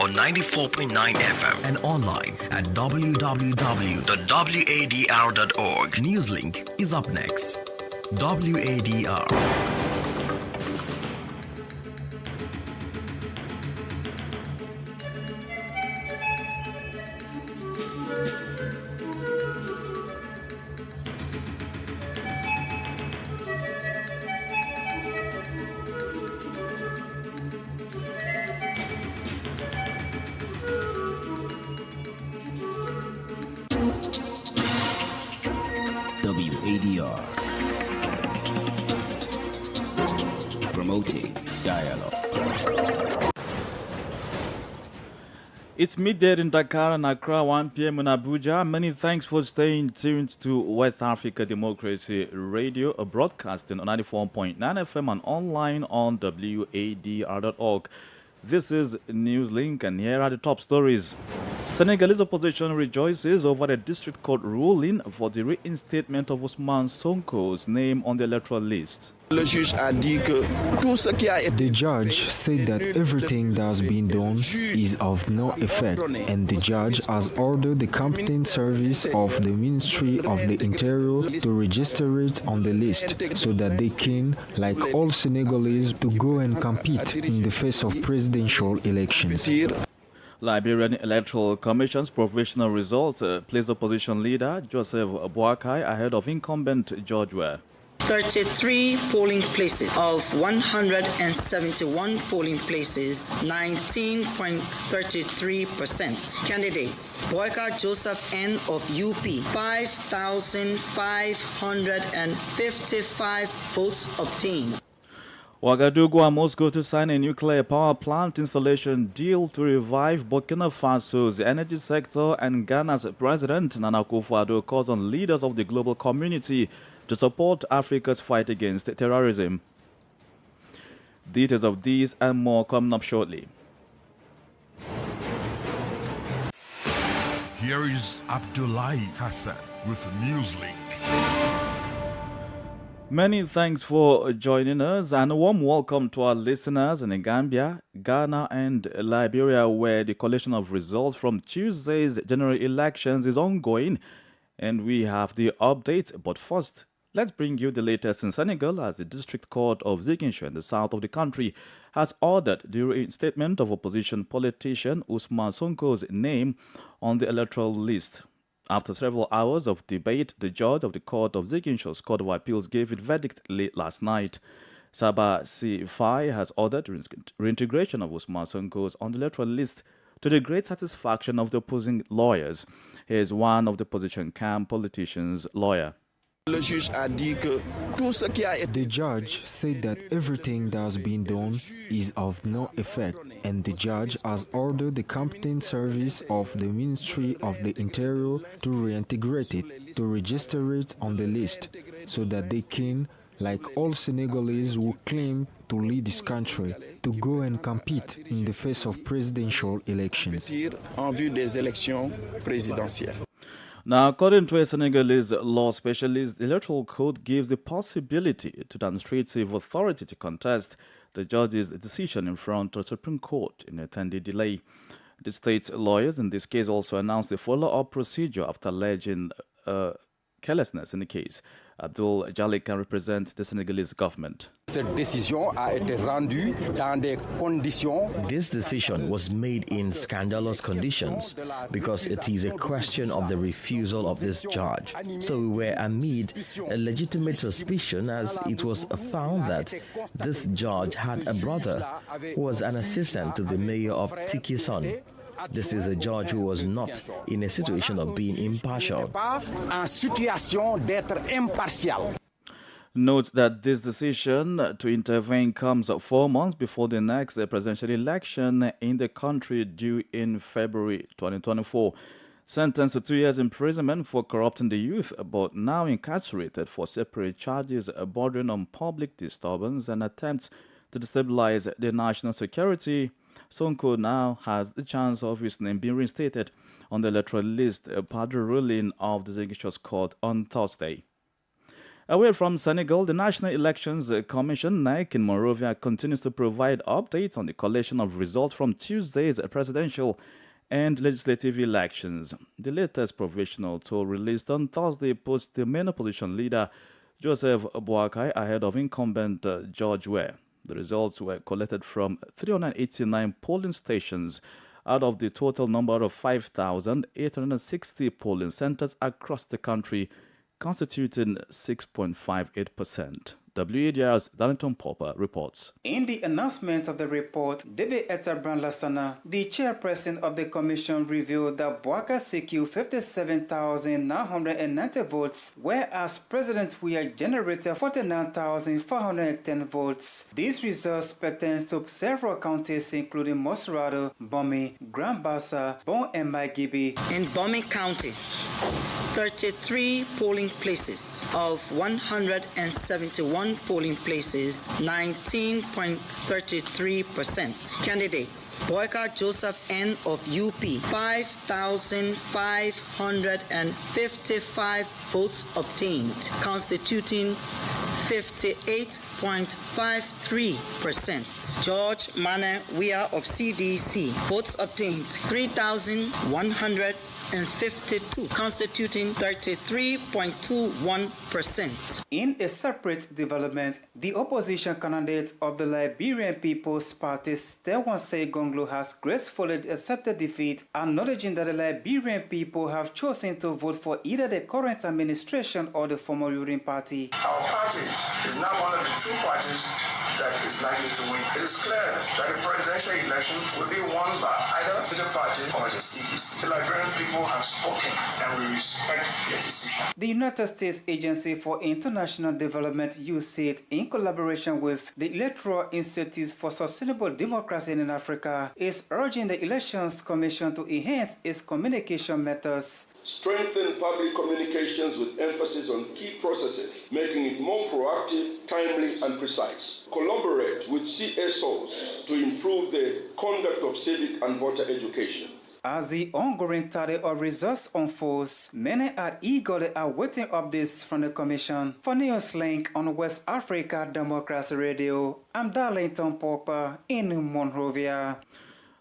on 94.9 FM and online at www.wadr.org. NewsLink is up next. WADR. WADR, promoting dialogue. It's midday in Dakar and Accra, 1 p.m. in Abuja. Many thanks for staying tuned to West Africa Democracy Radio, broadcasting on 94.9 FM and online on wadr.org. This is NewsLink, and here are the top stories. Senegalese opposition rejoices over the district court ruling for the reinstatement of Ousmane Sonko's name on the electoral list. The judge said that everything that has been done is of no effect, and the judge has ordered the competent service of the Ministry of the Interior to register it on the list so that they can, like all Senegalese, to go and compete in the face of presidential elections. Liberian Electoral Commission's provisional results placed opposition leader Joseph Boakai ahead of incumbent George Weah. 33 polling places of 171 polling places, 19.33%. Candidates: Boyka Joseph N. of UP, 5,555 votes obtained. Ouagadougou and Moscow to sign a nuclear power plant installation deal to revive Burkina Faso's energy sector, and Ghana's President Nana Akufo-Addo calls on leaders of the global community to support Africa's fight against terrorism. Details of these and more coming up shortly. Here is Abdullahi Hassan with NewsLink. Many thanks for joining us, and a warm welcome to our listeners in Gambia, Ghana, and Liberia, where the collation of results from Tuesday's general elections is ongoing, and we have the update. But first, let's bring you the latest in Senegal, as the District Court of Ziguinchor in the south of the country has ordered the reinstatement of opposition politician Ousmane Sonko's name on the electoral list. After several hours of debate, the judge of the Court of Ziguinchor's Court of Appeals gave its verdict late last night. Saba C5 has ordered reintegration of Ousmane Sonko on the electoral list to the great satisfaction of the opposing lawyers. He is one of the opposition camp politicians' lawyer. The judge said that everything that has been done is of no effect, and the judge has ordered the competent service of the Ministry of the Interior to reintegrate it, to register it on the list, so that they can, like all Senegalese who claim to lead this country, to go and compete in the face of presidential elections. Now, according to a Senegalese law specialist, the Electoral Code gives the possibility to the administrative authority to contest the judge's decision in front of the Supreme Court in a 10-day delay. The state's lawyers in this case also announced a follow-up procedure after alleging carelessness in the case. Abdul Jalik can represent the Senegalese government. This decision was made in scandalous conditions because it is a question of the refusal of this judge. So we were amid a legitimate suspicion, as it was found that this judge had a brother who was an assistant to the mayor of Tikison. This is a judge who was not in a situation of being impartial. Note that this decision to intervene comes 4 months before the next presidential election in the country due in February 2024. Sentenced to 2 years imprisonment for corrupting the youth, but now incarcerated for separate charges bordering on public disturbance and attempts to destabilize the national security, Sonko now has the chance of his name being reinstated on the electoral list per the ruling of the Ziguinchor court on Thursday. Away from Senegal, the National Elections Commission, NEC, in Monrovia continues to provide updates on the collation of results from Tuesday's presidential and legislative elections. The latest provisional toll released on Thursday puts the main opposition leader, Joseph Boakai, ahead of incumbent George Weah. The results were collected from 389 polling stations out of the total number of 5,860 polling centers across the country, constituting 6.58%. WADR's Darlington Popper reports. In the announcement of the report, Debe Etabran Lassana, the chairperson of the commission, revealed that Boaka secured 57,990 votes, whereas President Weah generated 49,410 votes. These results pertain to several counties including Mosrado, Bomi, Grand Bassa, Bon and Maigibi. In Bomi County, 33 polling places of 171 polling places, 19.33%. Candidates: Boyka Joseph N. of UP, 5,555 votes obtained, constituting 58.53%. George Mane Weah of CDC, votes obtained 3,152, constituting 33.21%. In a separate development, the opposition candidate of the Liberian People's Party, Stewansei Gonglo, has gracefully accepted defeat, acknowledging that the Liberian people have chosen to vote for either the current administration or the former ruling party. Our party is now one of the two parties that is likely to win. It is clear that the presidential election will be won by either the party or the CDC. The Liberian people have spoken and we respect their decision. The United States Agency for International Development, USAID, in collaboration with the Electoral Institute for Sustainable Democracy in Africa, is urging the Elections Commission to enhance its communication methods. Strengthen public communications with emphasis on key processes, making it more proactive, timely, and precise. Collaborate with CSOs to improve the conduct of civic and voter education. As the ongoing tally of results unfolds, many are eagerly awaiting updates from the Commission. For NEWSLINK on West Africa Democracy Radio, I'm Darlington Popper in Monrovia.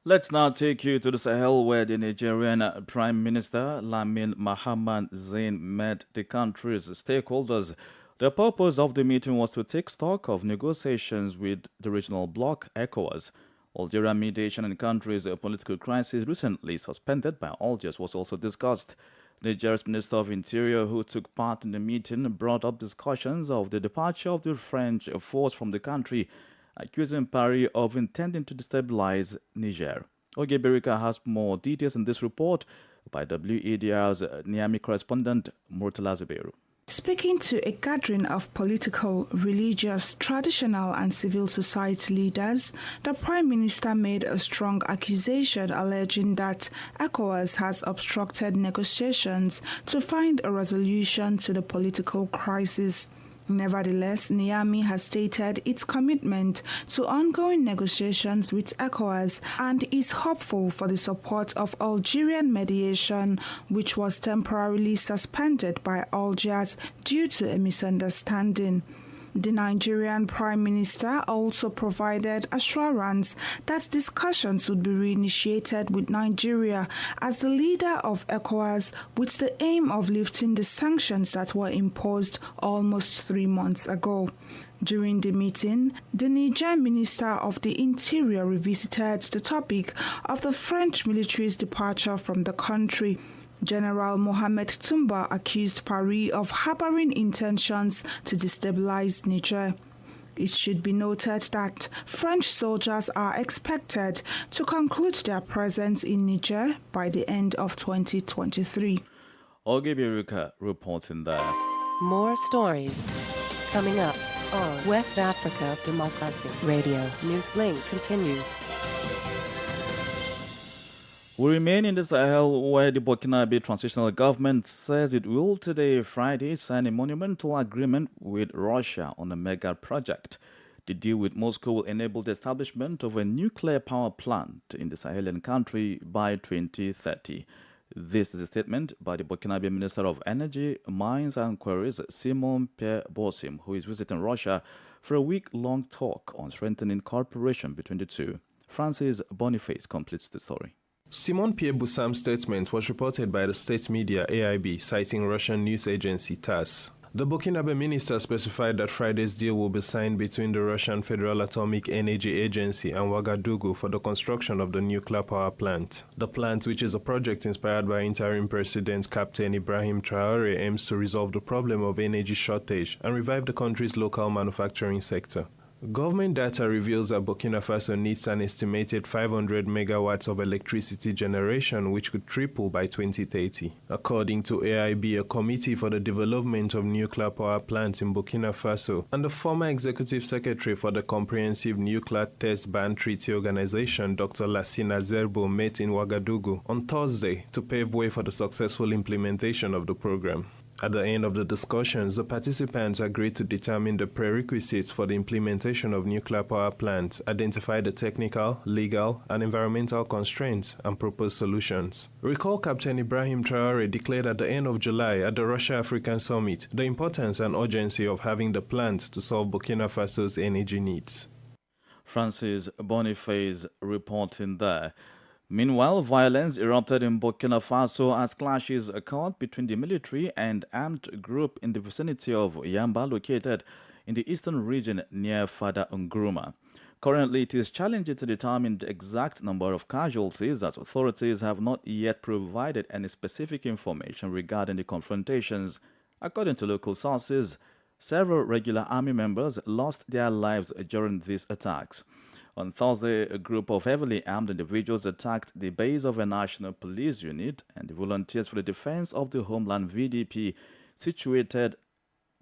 Let's now take you to the Sahel, where the Nigerian Prime Minister Lamin Mohammed Zain met the country's stakeholders. The purpose of the meeting was to take stock of negotiations with the regional bloc, ECOWAS. Algerian mediation in the country's political crisis, recently suspended by Algiers, was also discussed. Nigeria's Minister of Interior, who took part in the meeting, brought up discussions of the departure of the French force from the country, accusing Paris of intending to destabilize Niger. Oge Berika has more details in this report by WADR's Niamey correspondent Murtala Zubairu. Speaking to a gathering of political, religious, traditional and civil society leaders, the Prime Minister made a strong accusation alleging that ECOWAS has obstructed negotiations to find a resolution to the political crisis. Nevertheless, Niamey has stated its commitment to ongoing negotiations with ECOWAS and is hopeful for the support of Algerian mediation, which was temporarily suspended by Algiers due to a misunderstanding. The Nigerian Prime Minister also provided assurance that discussions would be reinitiated with Nigeria as the leader of ECOWAS, with the aim of lifting the sanctions that were imposed almost 3 months ago. During the meeting, the Niger Minister of the Interior revisited the topic of the French military's departure from the country. General Mohamed Toumba accused Paris of harboring intentions to destabilize Niger. It should be noted that French soldiers are expected to conclude their presence in Niger by the end of 2023. Oge Berika reporting there. More stories coming up on West Africa Democracy Radio. NEWSLINK continues. We remain in the Sahel, where the Burkinabe transitional government says it will today, Friday, sign a monumental agreement with Russia on a mega project. The deal with Moscow will enable the establishment of a nuclear power plant in the Sahelian country by 2030. This is a statement by the Burkinabe Minister of Energy, Mines and Quarries, Simon Pierre Bosim, who is visiting Russia for a week-long talk on strengthening cooperation between the two. Francis Boniface completes the story. Simon Pierre Boussam's statement was reported by the state media AIB, citing Russian news agency TASS. The Burkinabe minister specified that Friday's deal will be signed between the Russian Federal Atomic Energy Agency and Ouagadougou for the construction of the nuclear power plant. The plant, which is a project inspired by interim President Captain Ibrahim Traoré, aims to resolve the problem of energy shortage and revive the country's local manufacturing sector. Government data reveals that Burkina Faso needs an estimated 500 megawatts of electricity generation, which could triple by 2030. According to AIB, a committee for the development of nuclear power plants in Burkina Faso and the former executive secretary for the Comprehensive Nuclear Test Ban Treaty Organization, Dr. Lassina Zerbo, met in Ouagadougou on Thursday to pave way for the successful implementation of the program. At the end of the discussions, the participants agreed to determine the prerequisites for the implementation of nuclear power plants, identify the technical, legal, and environmental constraints, and propose solutions. Recall Captain Ibrahim Traoré declared at the end of July at the Russia-African Summit the importance and urgency of having the plant to solve Burkina Faso's energy needs. Francis Boniface reporting there. Meanwhile, violence erupted in Burkina Faso as clashes occurred between the military and armed group in the vicinity of Yamba, located in the eastern region near Fada Ngruma. Currently, it is challenging to determine the exact number of casualties, as authorities have not yet provided any specific information regarding the confrontations. According to local sources, several regular army members lost their lives during these attacks. On Thursday, a group of heavily armed individuals attacked the base of a national police unit and the Volunteers for the Defense of the Homeland VDP, situated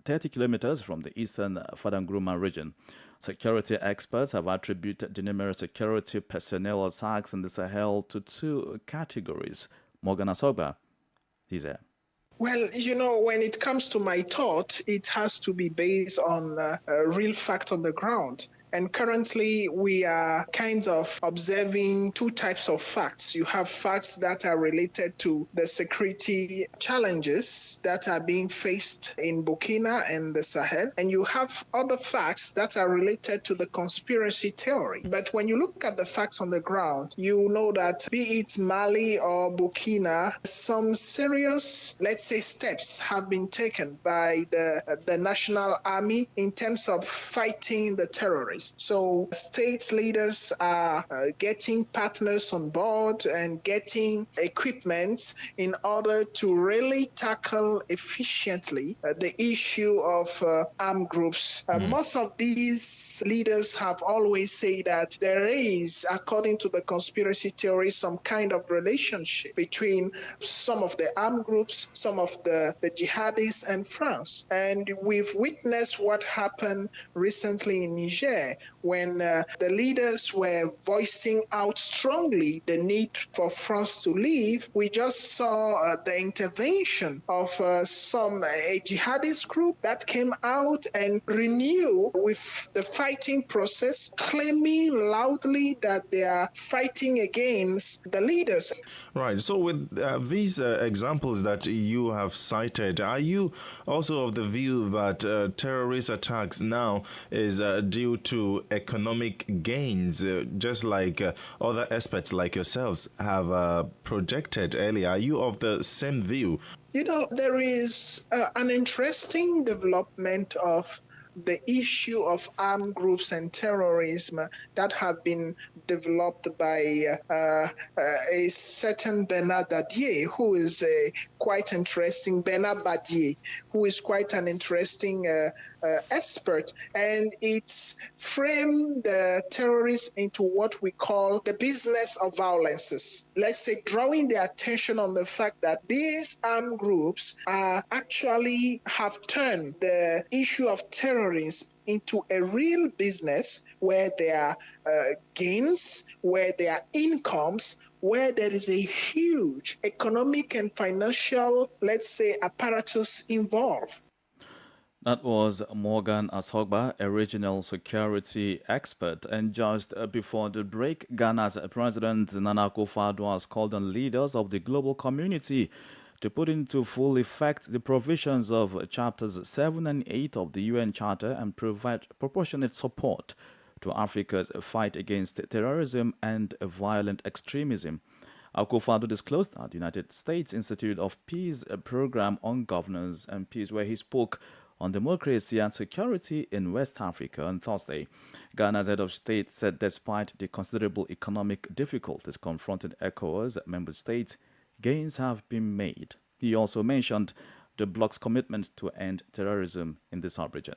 30 kilometers from the eastern Fadangruma region. Security experts have attributed the numerous security personnel attacks in the Sahel to two categories. Morgan Asoba is there. Well, when it comes to my thought, it has to be based on a real fact on the ground. And currently, we are kind of observing two types of facts. You have facts that are related to the security challenges that are being faced in Burkina and the Sahel. And you have other facts that are related to the conspiracy theory. But when you look at the facts on the ground, you know that be it Mali or Burkina, some serious, let's say, steps have been taken by the national army in terms of fighting the terrorists. So state leaders are getting partners on board and getting equipment in order to really tackle efficiently the issue of armed groups. Most of these leaders have always said that there is, according to the conspiracy theory, some kind of relationship between some of the armed groups, some of the jihadists, and France. And we've witnessed what happened recently in Niger, when the leaders were voicing out strongly the need for France to leave. We just saw the intervention of a jihadist group that came out and renewed with the fighting process, claiming loudly that they are fighting against the leaders. Right. So with these examples that you have cited, are you also of the view that terrorist attacks now is due to economic gains, just like other experts like yourselves have projected earlier? Are you of the same view? There is an interesting development of the issue of armed groups and terrorism that have been developed by a certain Bernard Dadier, who is quite interesting, Bernard Badier, who is quite an interesting expert. And it's framed the terrorism into what we call the business of violences. Let's say drawing the attention on the fact that these armed groups actually have turned the issue of terrorism into a real business where there are gains, where there are incomes, where there is a huge economic and financial, let's say, apparatus involved. That was Morgan Asogba, a regional security expert. And just before the break, Ghana's President Nana Akufo-Addo has called on leaders of the global community to put into full effect the provisions of Chapters 7 and 8 of the UN Charter and provide proportionate support to Africa's fight against terrorism and violent extremism. Akufo-Addo disclosed at the United States Institute of Peace program on governance and peace, where he spoke on democracy and security in West Africa on Thursday. Ghana's head of state said despite the considerable economic difficulties confronting ECOWAS member states, gains have been made. He also mentioned the bloc's commitment to end terrorism in the sub-region.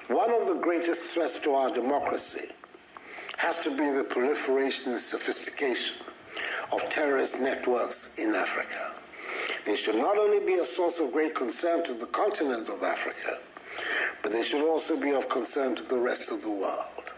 One of the greatest threats to our democracy has to be the proliferation and sophistication of terrorist networks in Africa. They should not only be a source of great concern to the continent of Africa, but they should also be of concern to the rest of the world.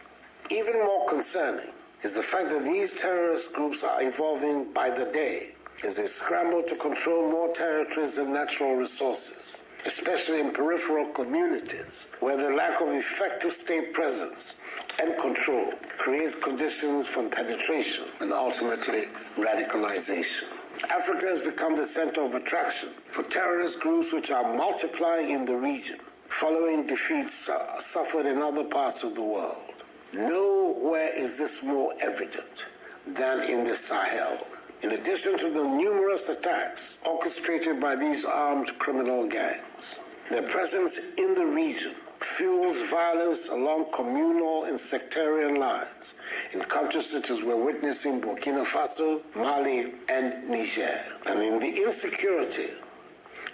Even more concerning is the fact that these terrorist groups are evolving by the day as they scramble to control more territories and natural resources, especially in peripheral communities where the lack of effective state presence and control creates conditions for penetration and ultimately radicalization. Africa has become the center of attraction for terrorist groups which are multiplying in the region, following defeats suffered in other parts of the world. Nowhere is this more evident than in the Sahel. In addition to the numerous attacks orchestrated by these armed criminal gangs, their presence in the region fuels violence along communal and sectarian lines in countries such as we're witnessing Burkina Faso, Mali, and Niger. And in the insecurity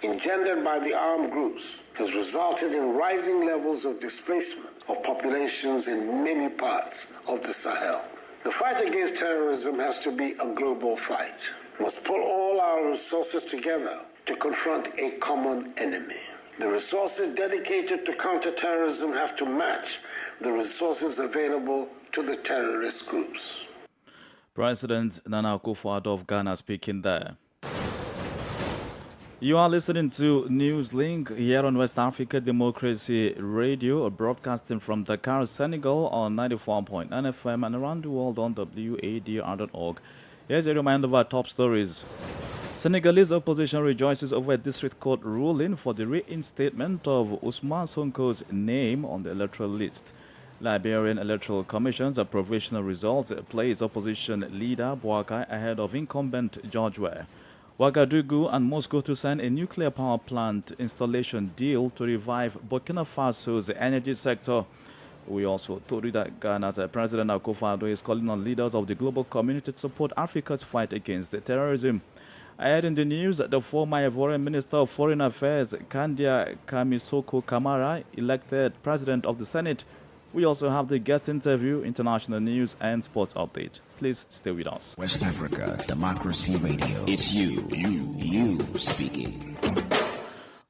engendered by the armed groups has resulted in rising levels of displacement of populations in many parts of the Sahel. The fight against terrorism has to be a global fight. We must pull all our resources together to confront a common enemy. The resources dedicated to counterterrorism have to match the resources available to the terrorist groups. President Nana Akufo-Addo of Ghana speaking there. You are listening to NewsLink here on West Africa Democracy Radio, broadcasting from Dakar, Senegal on 94.9 FM and around the world on wadr.org. Here's a reminder of our top stories. Senegalese opposition rejoices over a district court ruling for the reinstatement of Ousmane Sonko's name on the electoral list. Liberian Electoral Commission's provisional results place opposition leader Bouakai ahead of incumbent George Weah. Ouagadougou and Moscow to sign a nuclear power plant installation deal to revive Burkina Faso's energy sector. We also told you that Ghana's President Akufo-Addo is calling on leaders of the global community to support Africa's fight against terrorism. Ahead in the news, the former Ivorian Minister of Foreign Affairs, Kandia Kamisoko Kamara, elected President of the Senate. We also have the guest interview, international news, and sports update. Please stay with us. West Africa Democracy Radio. It's you speaking.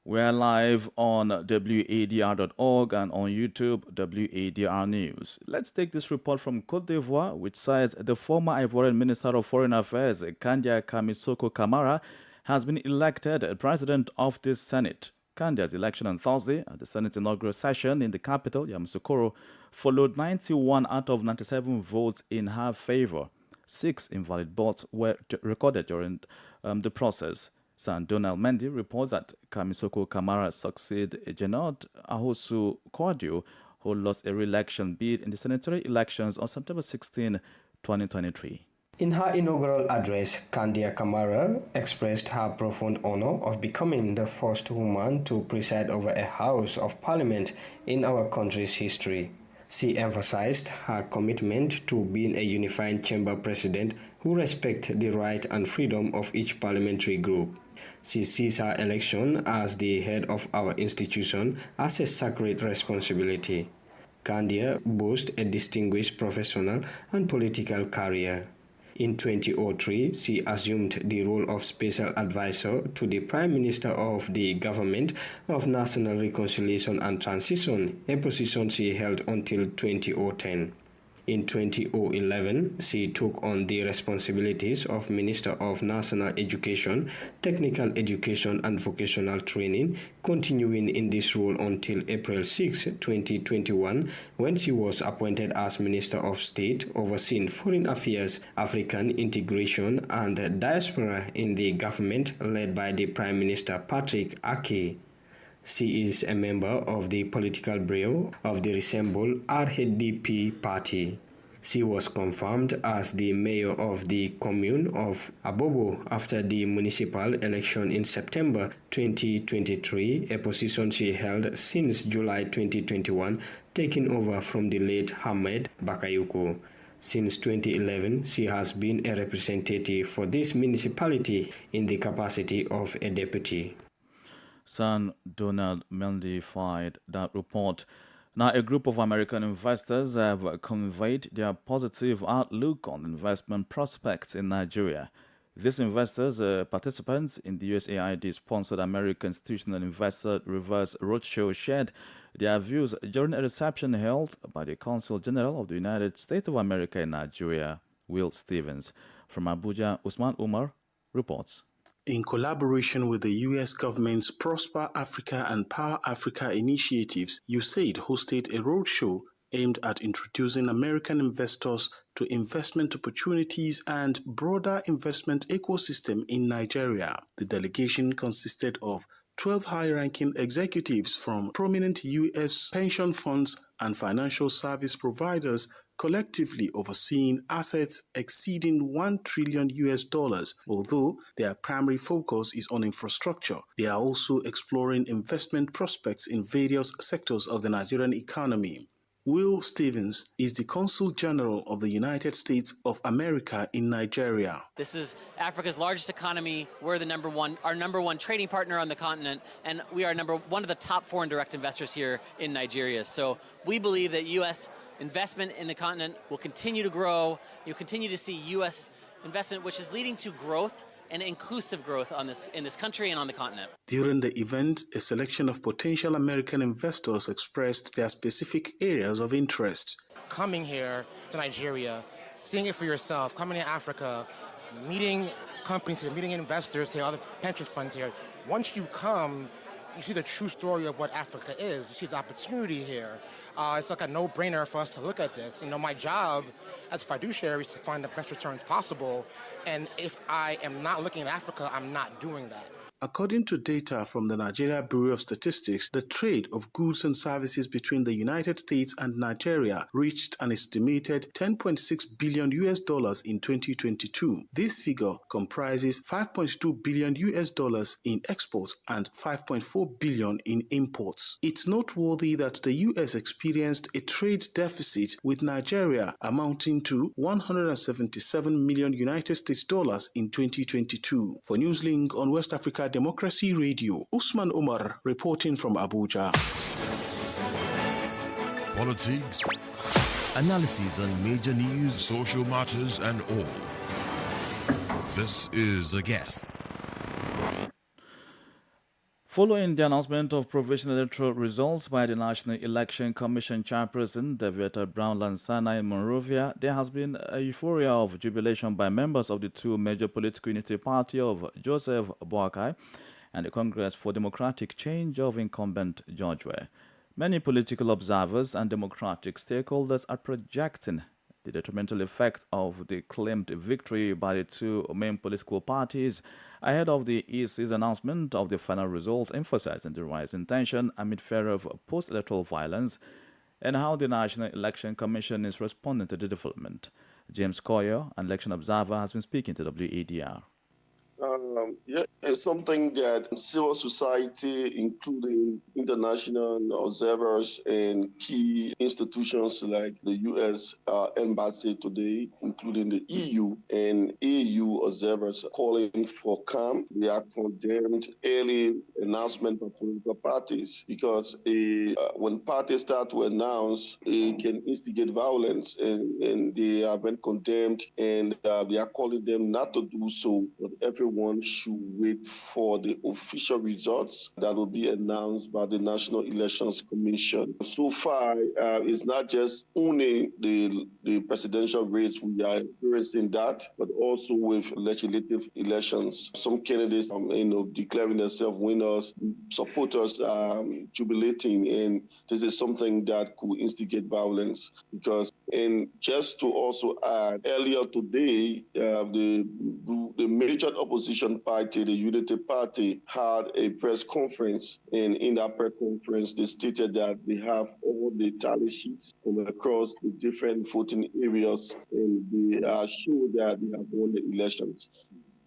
We're live on wadr.org and on YouTube, WADR News. Let's take this report from Côte d'Ivoire, which says the former Ivorian Minister of Foreign Affairs, Kandia Kamisoko Kamara, has been elected President of the Senate. Kandia's election on Thursday at the Senate inaugural session in the capital, Yamoussoukro, followed 91 out of 97 votes in her favor. 6 invalid votes were recorded during the process. San Donald Mendy reports that Kamisoko Kamara succeeded Genod Ahosu Kwadio, who lost a re-election bid in the senatorial elections on September 16, 2023. In her inaugural address, Kandia Kamara expressed her profound honor of becoming the first woman to preside over a House of Parliament in our country's history. She emphasized her commitment to being a unifying chamber president who respects the right and freedom of each parliamentary group. She sees her election as the head of our institution as a sacred responsibility. Kandia boasts a distinguished professional and political career. In 2003, she assumed the role of special advisor to the Prime Minister of the Government of National Reconciliation and Transition, a position she held until 2010. In 2011, she took on the responsibilities of Minister of National Education, Technical Education and Vocational Training, continuing in this role until April 6, 2021, when she was appointed as Minister of State overseeing Foreign Affairs, African Integration and Diaspora in the government led by the Prime Minister Patrick Ake. She is a member of the political bureau of the resembled RHDP party. She was confirmed as the mayor of the commune of Abobo after the municipal election in September 2023, a position she held since July 2021, taking over from the late Hamed Bakayoko. Since 2011, she has been a representative for this municipality in the capacity of a deputy. San Donald Mendified that report. Now, a group of American investors have conveyed their positive outlook on investment prospects in Nigeria. These investors are participants in the USAID-sponsored American Institutional Investor Reverse Roadshow shared their views during a reception held by the Consul General of the United States of America in Nigeria, Will Stevens. From Abuja, Usman Umar reports. In collaboration with the U.S. government's Prosper Africa and Power Africa initiatives, USAID hosted a roadshow aimed at introducing American investors to investment opportunities and broader investment ecosystem in Nigeria. The delegation consisted of 12 high-ranking executives from prominent U.S. pension funds and financial service providers, collectively overseeing assets exceeding $1 trillion US. Although their primary focus is on infrastructure, they are also exploring investment prospects in various sectors of the Nigerian economy. Will Stevens is the Consul General of the United States of America in Nigeria. This is Africa's largest economy. We're our number one trading partner on the continent, and we are one of the top foreign direct investors here in Nigeria. So we believe that U.S. investment in the continent will continue to grow. You'll continue to see U.S. investment, which is leading to growth and inclusive growth in this country and on the continent. During the event, a selection of potential American investors expressed their specific areas of interest. Coming here to Nigeria, seeing it for yourself, coming to Africa, meeting companies here, meeting investors here, other pension funds here. Once you come, you see the true story of what Africa is. You see the opportunity here. It's like a no-brainer for us to look at this. My job as fiduciary is to find the best returns possible. And if I am not looking at Africa, I'm not doing that. According to data from the Nigeria Bureau of Statistics, the trade of goods and services between the United States and Nigeria reached an estimated $10.6 billion US in 2022. This figure comprises $5.2 billion US in exports and $5.4 billion in imports. It's noteworthy that the US experienced a trade deficit with Nigeria amounting to $177 million United States in 2022. For NEWSLINK on West Africa Democracy Radio, Usman Umar reporting from Abuja. Politics, analysis on major news, social matters, and all. This is The Guest. Following the announcement of provisional electoral results by the National Election Commission chairperson, Deviator Brown-Lansana in Monrovia, there has been a euphoria of jubilation by members of the two major political unity party of Joseph Boakai and the Congress for Democratic Change of incumbent George Weah. Many political observers and democratic stakeholders are projecting the detrimental effect of the claimed victory by the two main political parties ahead of the EC's announcement of the final result, emphasizing the rising tension amid fear of post-electoral violence and how the National Election Commission is responding to the development. James Coyer, an election observer, has been speaking to WADR. It's something that civil society, including international observers and key institutions like the U.S. Embassy today, including the EU and EU observers, are calling for calm. They are condemned early announcement of political parties because when parties start to announce, it can instigate violence, and they have been condemned, and they are calling them not to do so, but everyone everyone should wait for the official results that will be announced by the National Elections Commission. So far, it's not just only the presidential race we are experiencing that, but also with legislative elections. Some candidates, declaring themselves winners, supporters jubilating, and this is something that could instigate violence. And just to also add, earlier today, the major opposition party, the Unity Party, had a press conference, and in that press conference, they stated that they have all the tally sheets from across the different voting areas, and they are sure that they have won the elections.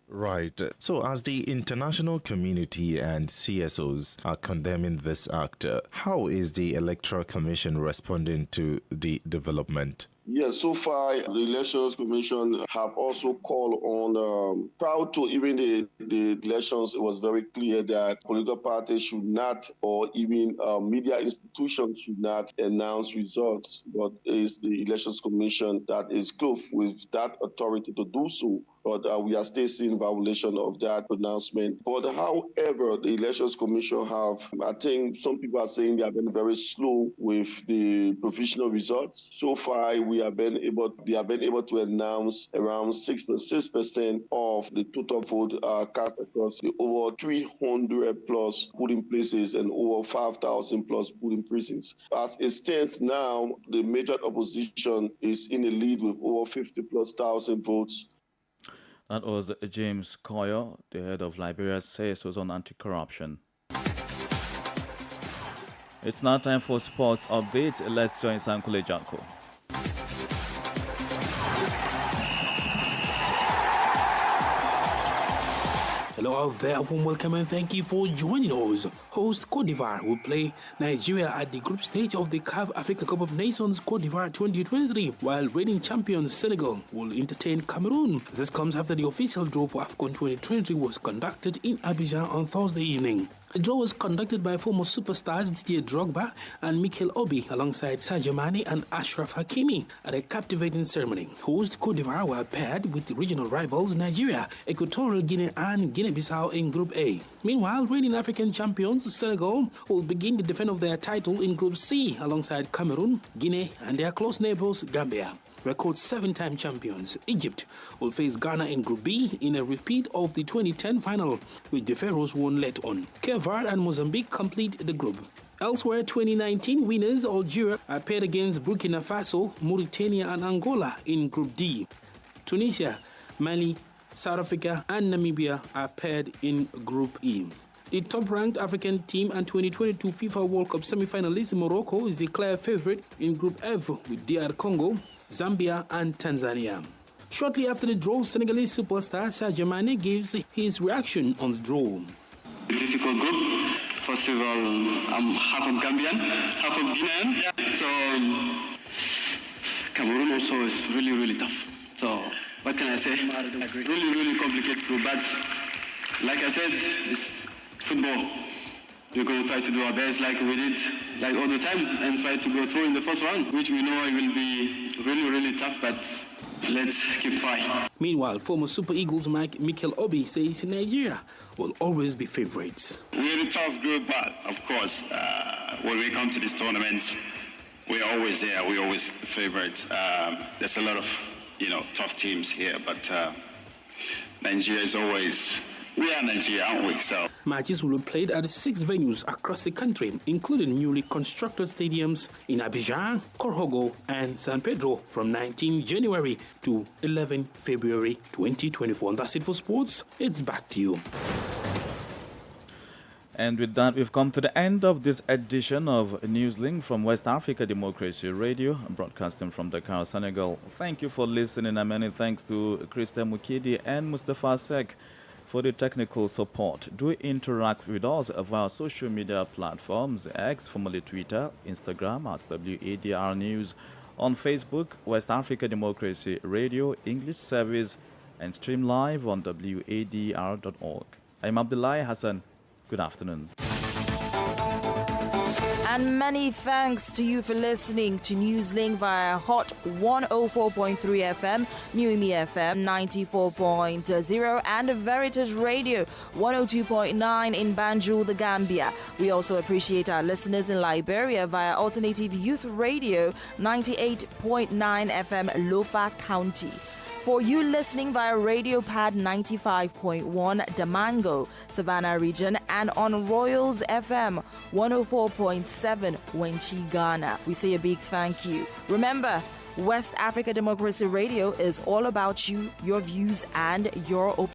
Right. So as the international community and CSOs are condemning this act, how is the Electoral Commission responding to the development? Yes, so far, the Elections Commission have also called on, prior to even the elections, it was very clear that political parties should not, or even media institutions should not announce results, but it's the Elections Commission that is close with that authority to do so. But we are still seeing violation of that pronouncement. But however, the Elections Commission I think some people are saying they have been very slow with the provisional results. So far, they have been able to announce around 6% of the total vote cast across the over 300 plus polling places and over 5,000 plus polling precincts. As it stands now, the major opposition is in the lead with over 50 plus thousand votes. That was James Koyo, the head of Liberia's CSOs on anti-corruption. It's now time for sports update. Let's join Sankule Janko. Hello out there, welcome and thank you for joining us. Host Cote d'Ivoire will play Nigeria at the group stage of the CAF Africa Cup of Nations Cote d'Ivoire 2023, while reigning champions Senegal will entertain Cameroon. This comes after the official draw for AFCON 2023 was conducted in Abidjan on Thursday evening. The draw was conducted by former superstars Didier Drogba and Mikel Obi alongside Sadio Mane and Ashraf Hakimi at a captivating ceremony. Host Cote d'Ivoire were paired with the regional rivals Nigeria, Equatorial Guinea and Guinea-Bissau in Group A. Meanwhile, reigning African champions Senegal will begin the defense of their title in Group C alongside Cameroon, Guinea and their close neighbors Gambia. Record 7-time champions Egypt will face Ghana in Group B in a repeat of the 2010 final, which the Pharaohs won late on. Cape Verde and Mozambique complete the group. Elsewhere, 2019 winners Algeria are paired against Burkina Faso, Mauritania and Angola in Group D. Tunisia, Mali, South Africa and Namibia are paired in Group E. The top-ranked African team and 2022 FIFA World Cup semi-finalist Morocco is the clear favorite in Group F with DR Congo, Zambia and Tanzania. Shortly after the draw, Senegalese superstar Sadio Mane gives his reaction on the draw. A difficult group. First of all, I'm half of Gambian, half of Guinean. So Cameroon also is really, really tough. So what can I say? Really, really complicated group. But like I said, it's football. We're going to try to do our best like we did like all the time and try to go through in the first round, which we know it will be really, really tough, but let's keep trying. Meanwhile, former Super Eagles Mikel Obi says Nigeria will always be favorites. We're a tough group, but of course, when we come to these tournaments, we're always there. We're always the favorites. There's a lot of, tough teams here, but Nigeria is always... We are Nigeria, aren't we? So matches will be played at 6 venues across the country, including newly constructed stadiums in Abidjan, Korhogo, and San Pedro from 19 January to 11 February 2024. And that's it for sports. It's back to you. And with that, we've come to the end of this edition of NewsLink from West Africa Democracy Radio, broadcasting from Dakar, Senegal. Thank you for listening, and many thanks to Krista Mukidi and Mustafa Sek for the technical support. Do interact with us via social media platforms, X, formerly Twitter, Instagram at WADR News, on Facebook, West Africa Democracy Radio, English service, and stream live on WADR.org. I'm Abdullahi Hassan. Good afternoon. And many thanks to you for listening to NewsLink via Hot 104.3 FM, Newmi FM 94.0, and Veritas Radio 102.9 in Banjul, the Gambia. We also appreciate our listeners in Liberia via Alternative Youth Radio 98.9 FM, Lofa County. For you listening via Radio Pad 95.1 Damango, Savannah region, and on Royals FM 104.7 Wenchi, Ghana, we say a big thank you. Remember, West Africa Democracy Radio is all about you, your views, and your opinions.